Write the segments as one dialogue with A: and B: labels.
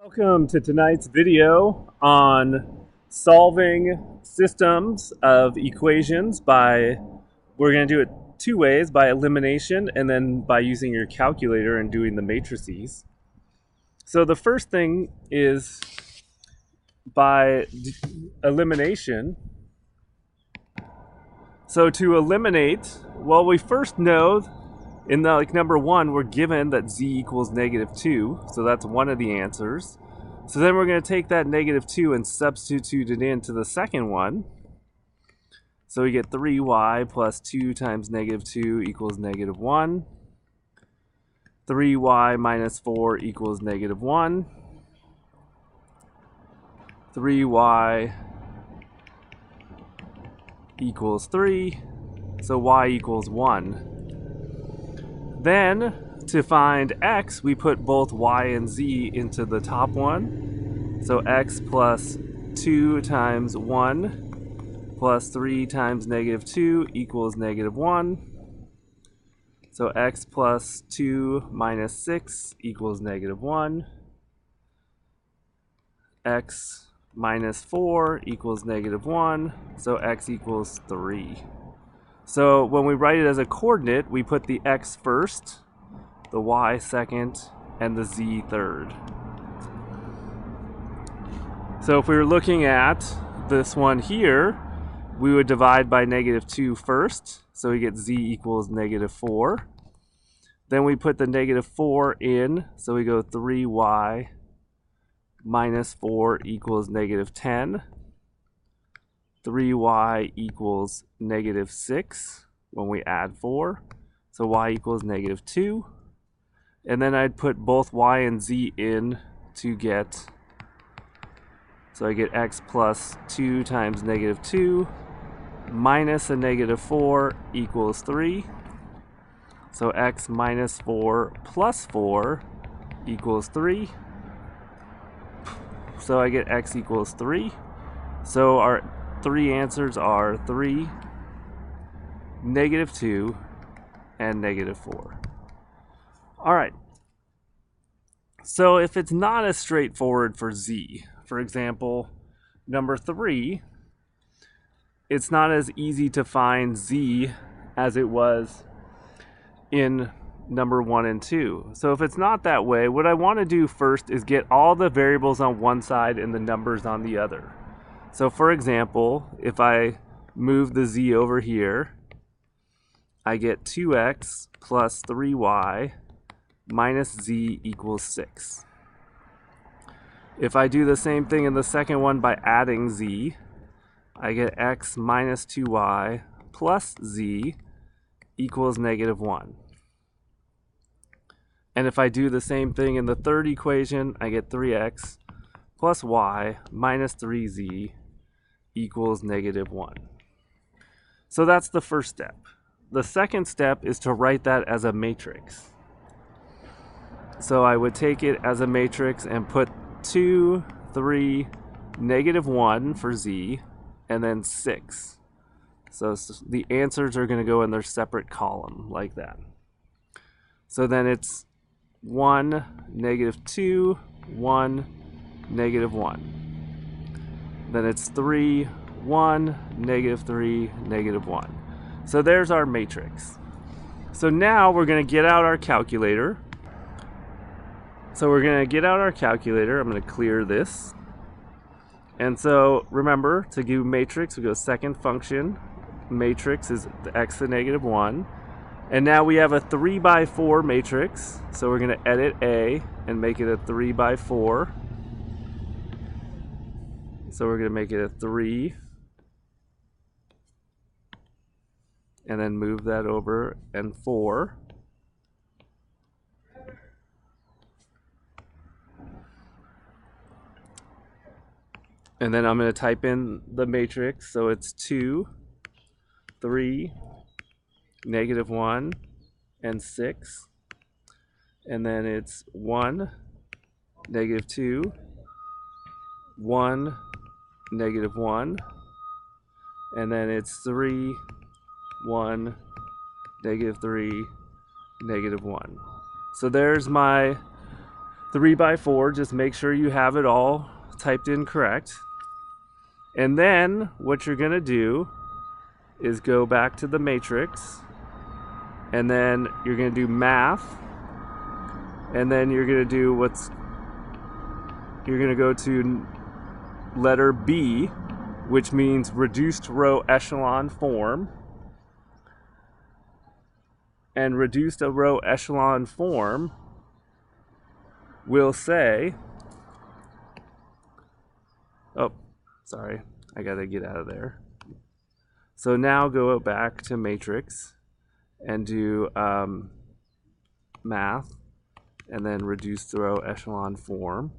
A: Welcome to tonight's video on solving systems of equations we're going to do it two ways, by elimination and then by using your calculator and doing the matrices. So the first thing is by elimination. So to eliminate, well, we first know in number one, we're given that z equals -2, so that's one of the answers. So then we're going to take that -2 and substitute it into the second one. So we get 3y plus 2 times -2 equals -1. 3y minus 4 equals -1. 3y equals 3, so y equals 1. Then, to find x, we put both y and z into the top one. So x plus 2 times 1 plus 3 times -2 equals -1. So x plus 2 minus 6 equals -1. X minus 4 equals -1. So x equals 3. So when we write it as a coordinate, we put the x first, the y second, and the z third. So if we were looking at this one here, we would divide by -2 first, so we get z equals -4. Then we put the -4 in, so we go 3y minus 4 equals -10. 3y equals -6 when we add 4, so y equals -2. And then I'd put both y and z in to get, so I get x plus 2 times -2 minus a -4 equals 3. So x minus 4 plus 4 equals 3. So I get x equals 3. So our three answers are 3, -2, and -4. All right. So if it's not as straightforward for z, for example, number 3, it's not as easy to find z as it was in number 1 and 2. So if it's not that way, what I want to do first is get all the variables on one side and the numbers on the other. So for example, if I move the z over here, I get 2x plus 3y minus z equals 6. If I do the same thing in the second one by adding z, I get x minus 2y plus z equals -1. And if I do the same thing in the third equation, I get 3x plus y minus 3z equals -1. So that's the first step. The second step is to write that as a matrix. So I would take it as a matrix and put 2, 3, -1 for z, and then 6. So the answers are going to go in their separate column like that. So then it's 1, -2, 1, -1. Then it's 3, 1, -3, -1. So there's our matrix. So now we're going to get out our calculator. I'm going to clear this. And so remember, to do matrix, we go second function. Matrix is the x to -1. And now we have a 3 by 4 matrix. So we're going to edit A and make it a 3 by 4. So we're going to make it a 3, and then move that over, and 4. And then I'm going to type in the matrix, so it's 2, 3, -1, and 6. And then it's 1, -2, 1, -1, and then it's 3, 1, -3, -1. So there's my 3 by 4, just make sure you have it all typed in correct. And then what you're going to do is go back to the matrix, and then you're going to do math, and then you're going to do you're going to go to letter B, which means reduced row echelon form. And reduced row echelon form will say, oh, sorry, I gotta get out of there. So now go back to matrix and do math, and then reduced row echelon form.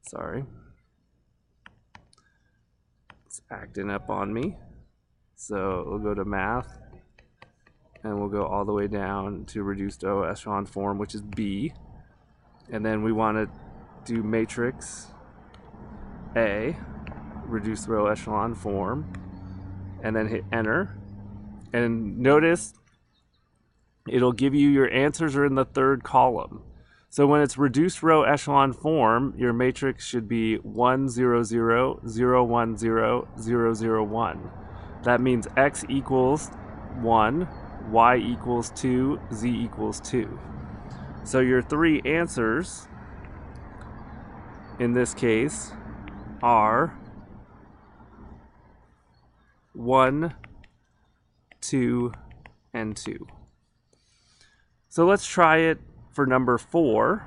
A: Sorry. It's acting up on me. So we'll go to math, and we'll go all the way down to reduced row echelon form, which is B. And then we want to do matrix A, reduced row echelon form, and then hit enter. And notice it'll give you your answers are in the third column. So when it's reduced row echelon form, your matrix should be 1, 0, 0, 0, 1, 0, 0, 0, 1. That means x equals 1, y equals 2, z equals 2. So your three answers in this case are 1, 2, and 2. So let's try it for number 4.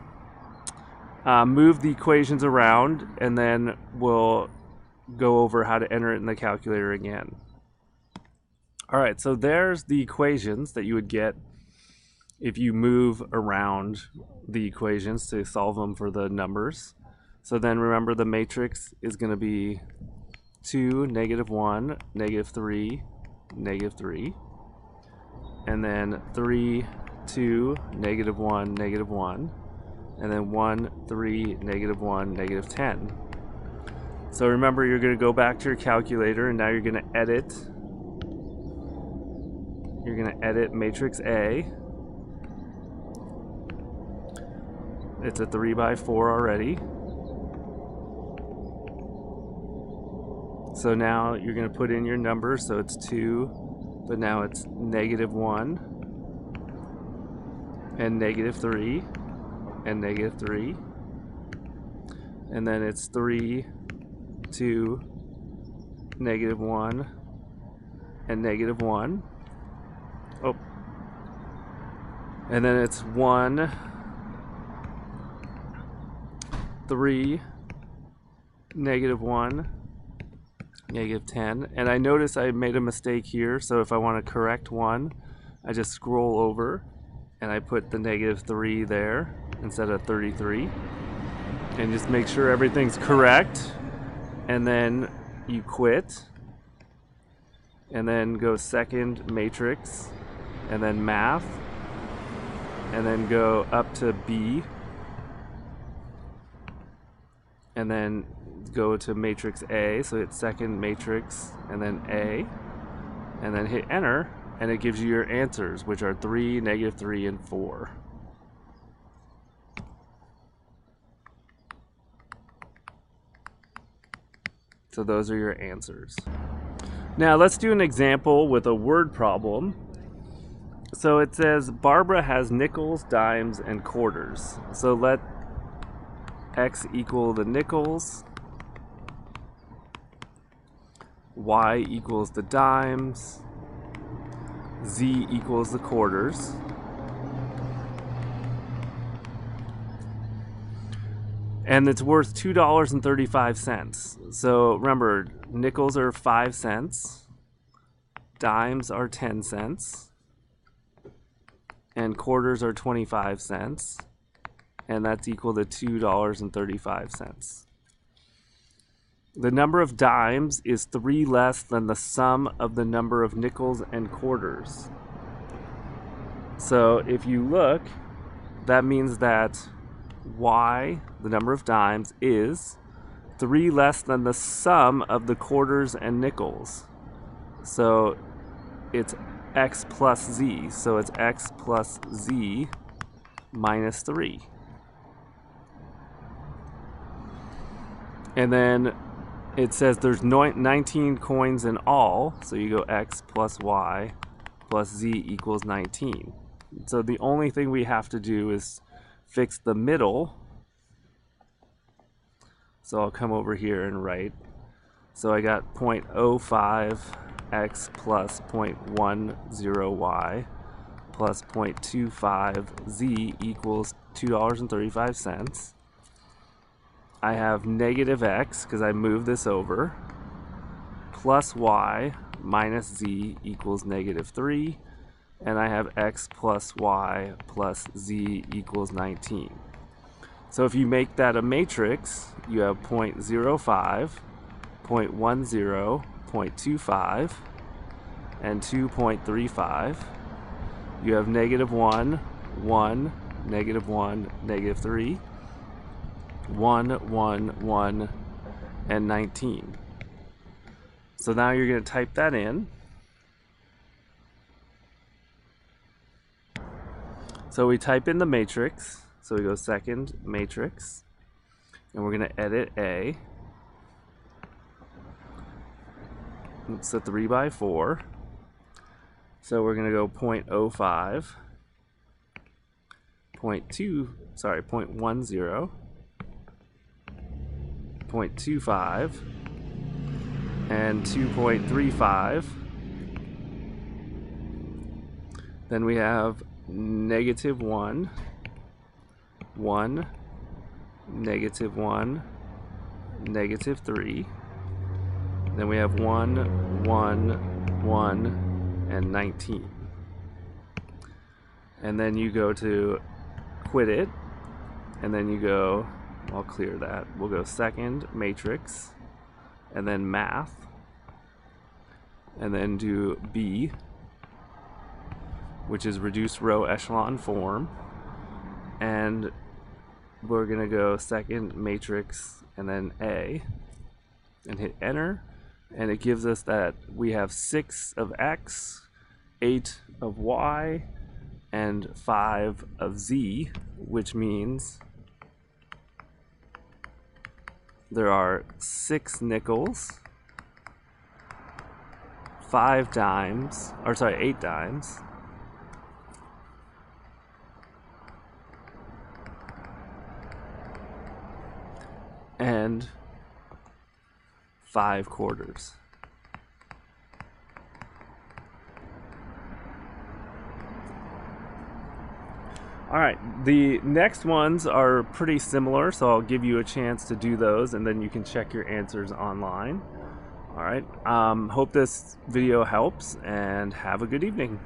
A: Move the equations around, and then we'll go over how to enter it in the calculator again. All right, so there's the equations that you would get if you move around the equations to solve them for the numbers. So then remember, the matrix is going to be 2, -1, -3, -3, and then 3, 2, -1, -1, and then 1, 3, -1, -10. So remember, you're going to go back to your calculator, and now you're going to edit. You're going to edit matrix A. It's a 3 by 4 already. So now you're going to put in your numbers. So it's 2, but now it's -1, and -3, and -3. And then it's 3, 2, -1, and -1. Oh. And then it's 1, 3, -1, -10. And I notice I made a mistake here, so if I want to correct one, I just scroll over and I put the -3 there instead of 33. And just make sure everything's correct, and then you quit, and then go second matrix, and then math, and then go up to B, and then go to matrix A, so hit second matrix, and then A, and then hit enter, and it gives you your answers, which are 3, -3, and 4. So those are your answers. Now let's do an example with a word problem. So it says Barbara has nickels, dimes, and quarters. So let x equal the nickels, y equals the dimes, z equals the quarters. And it's worth $2.35. So remember, nickels are 5 cents, dimes are 10 cents, and quarters are 25 cents. And that's equal to $2.35. The number of dimes is 3 less than the sum of the number of nickels and quarters. So if you look, that means that y, the number of dimes, is 3 less than the sum of the quarters and nickels. So it's x plus z. So it's x plus z minus 3. And then it says there's 19 coins in all, so you go x plus y plus z equals 19. So the only thing we have to do is fix the middle. So I'll come over here and write. So I got 0.05 x plus 0.10 y plus 0.25 z equals $2.35. I have negative x because I moved this over, plus y minus z equals negative 3, and I have x plus y plus z equals 19. So if you make that a matrix, you have 0.05, 0.10, 0.25, and 2.35. You have negative 1, 1, negative 1, negative 3, 1, 1, 1, and 19. So now you're going to type that in. So we type in the matrix. So we go second matrix, and we're going to edit A. It's a 3 by 4. So we're going to go 0.05, 0.10, 0.25, and 2.35. Then we have negative 1, 1, negative 1, negative 3. Then we have 1, 1, 1, and 19. And then you go to quit it, and then you go, I'll clear that. We'll go second matrix, and then math, and then do B, which is reduced row echelon form, and we're gonna go second matrix and then A, and hit enter, and it gives us that we have 6 of x, 8 of y, and 5 of z, which means there are 6 nickels, 8 dimes, and 5 quarters. All right, the next ones are pretty similar, so I'll give you a chance to do those, and then you can check your answers online. All right, hope this video helps, and have a good evening.